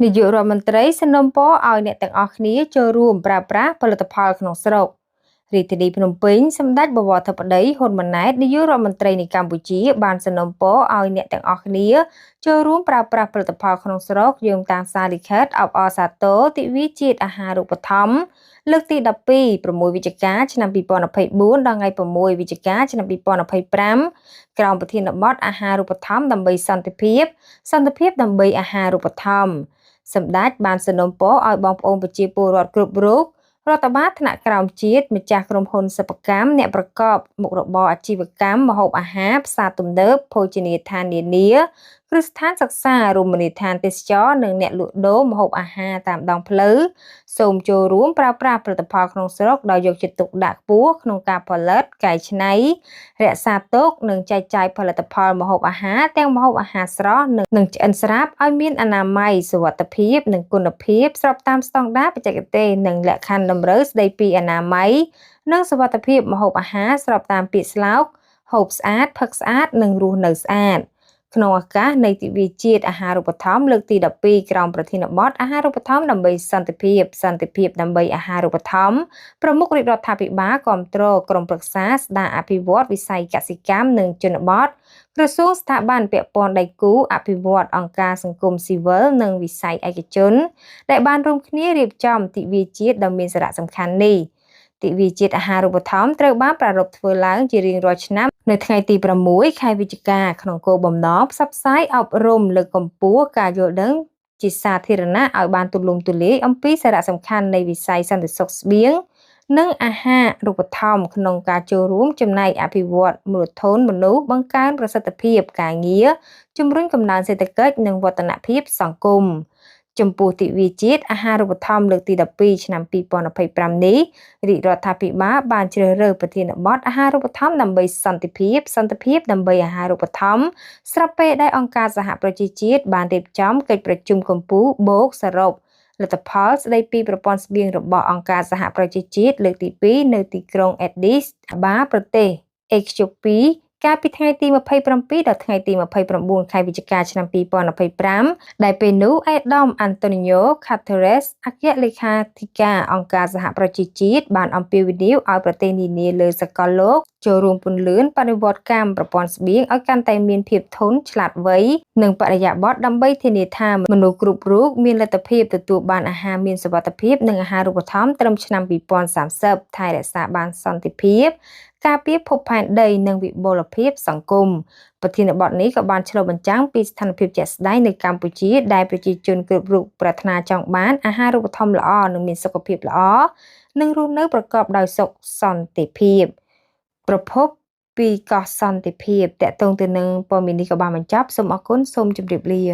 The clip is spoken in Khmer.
នាយករដ្ឋមន្ត្រីសនំពរឲ្យអ្នកទាំងអស់គ្នាចូលរួមប្រើប្រាស់ផលិតផលក្នុងស្រុករាជធានីភ្នំពេញសម្ដេចបវរធិបតីហ៊ុនម៉ាណែតនាយករដ្ឋមន្ត្រីនៃកម្ពុជាបានសនំពរឲ្យអ្នកទាំងអស់គ្នាចូលរួមប្រើប្រាស់ផលិតផលក្នុងស្រុកយោងតាមសារលិខិតអបអរសាទរទិវាជាតិអាហារូបត្ថម្ភលើកទី12 6វិច្ឆិកាឆ្នាំ2024ដល់ថ្ងៃ6វិច្ឆិកាឆ្នាំ2025ក្រោមប្រធានបទអាហារូបត្ថម្ភដើម្បីសន្តិភាពដើម្បីអាហារូបត្ថម្ភសម្ដេចបានសនំពរឲ្យបងប្អូនប្រជាពលរដ្ឋគ្រប់រូបរដ្ឋបាលថ្នាក់ក្រោមជាតិម្ចាស់ក្រុមហ៊ុនសិប្បកម្មអ្នកប្រកបមុខរបរអាជីវកម្មម្ហូបអាហារផ្សារទំនើបភោជនីយដ្ឋាននានាគ្រឹះស្ថានសិក្សារមណីយដ្ឋានទេសចរនិងអ្នកលក់ដូរម្ហូបអាហារតាមដងផ្លូវសូមចូលរួមប្រើប្រាស់ផលិតផលក្នុងស្រុកដោយយកចិត្តទុកដាក់ខ្ពស់ក្នុងការផលិតកែច្នៃរក្សាទុកនិងចែកចាយផលិតផលម្ហូបអាហារទាំងម្ហូបអាហារស្រស់និងឆ្អិនស្រាប់ឲ្យមានអនាម័យសុវត្ថិភាពនិងគុណភាពស្របតាមស្តង់ដារបច្ចេកទេសនិងលក្ខខណ្ឌតម្រូវស្តីពីអនាម័យនិងសុវត្ថិភាពម្ហូបអាហារស្របតាមពាក្យស្លោកហូបស្អាតផឹកស្អាតនិងរស់នៅស្អាតក្នុងឱកាសនៃទិវាជាតិអាហារូបត្ថម្ភលើកទី12ក្រោមប្រធានបទអាហារូបត្ថម្ភដើម្បីសន្តិភាពដើម្បីអាហារូបត្ថម្ភប្រមុខរាជរដ្ឋាភិបាលគាំទ្រក្រុមប្រឹក្សាស្ដារអភិវឌ្ឍវិស័យកសិកម្មនិងជនបទក្រសួងស្ថាប័នពាក់ព័ន្ធដៃគូអភិវឌ្ឍអង្គការសង្គមស៊ីវិលនិងវិស័យឯកជនដែលបានរួមគ្នារៀបចំទិវាជាតិដ៏មានសារៈសំខាន់នេះទិវាជាតិអាហារូបត្ថម្ភត្រូវបានប្រារព្ធធ្វើឡើងជារៀងរាល់ឆ្នាំនៅថ្ងៃទី6ខែវិច្ឆិកាក្នុងគោលបំណងផ្សព្វផ្សាយអប់រំលើកកម្ពស់ការយល់ដឹងជាសាធារណៈឲ្យបានទូលំទូលាយអំពីសារៈសំខាន់នៃវិស័យសន្តិសុខស្បៀងនិងអាហារូបត្ថម្ភក្នុងការចូលរួមចំណែកអភិវឌ្ឍមូលធនមនុស្សបង្កើនប្រសិទ្ធភាពការងារជំរុញកំណើនសេដ្ឋកិច្ចនិងវឌ្ឍនភាពសង្គមចំពោះទិវាជាតិអាហារូបត្ថម្ភលើកទី12ឆ្នាំ2025នេះរាជរដ្ឋាភិបាលបានជ្រើសរើសប្រធានបទអាហារូបត្ថម្ភដើម្បីសន្តិភាពដើម្បីអាហារូបត្ថម្ភស្របពេលដែលអង្គការសហប្រជាជាតិបានរៀបចំកិច្ចប្រជុំកំពូលបូកសរុបលទ្ធផលស្តីពីប្រព័ន្ធស្បៀងរបស់អង្គការសហប្រជាជាតិលើកទី2នៅទីក្រុង Addis Ababa ប្រទេសអេត្យូពីកាលពីថ្ងៃទី27ដល់ថ្ងៃទី29ខែវិច្ឆិកាឆ្នាំ2025ដែលពេលនោះអេដាមអាន់តូនីញ៉ូខាតេរ៉េសអគ្គលេខាធិការអង្គការសហប្រជាជាតិបានអំពាវនាវឲ្យប្រទេសនានាលើសកលលោកចូលរួមពន្លឿនបដិវត្តកម្មប្រព័ន្ធស្បៀងឲ្យកាន់តែមានភាពធន់ឆ្លាតវៃនិងបរិយាប័ន្នដើម្បីធានាថាមនុស្សគ្រប់រូបមានលទ្ធភាពទទួលបានអាហារមានសុវត្ថិភាពនិងអាហារូបត្ថម្ភត្រឹមឆ្នាំ2030ថែរក្សាបានសន្តិភាពការពារភពផែនដីនិងវិបុលភាពសង្គមប្រធានបទនេះក៏បានឆ្លុះបញ្ចាំងពីស្ថានភាពជាក់ស្ដែងនៅកម្ពុជាដែលប្រជាជនគ្រប់រូបប្រាថ្នាចង់បានអាហារូបត្ថម្ភល្អនិងមានសុខភាពល្អនិងរស់នៅប្រកបដោយសុខសន្តិភាពប្រភពពីកោះសន្តិភាពតកតងទៅនឹងព័ត៌មាននេះក៏បានបញ្ចប់សូមអរគុណសូមជម្រាបលា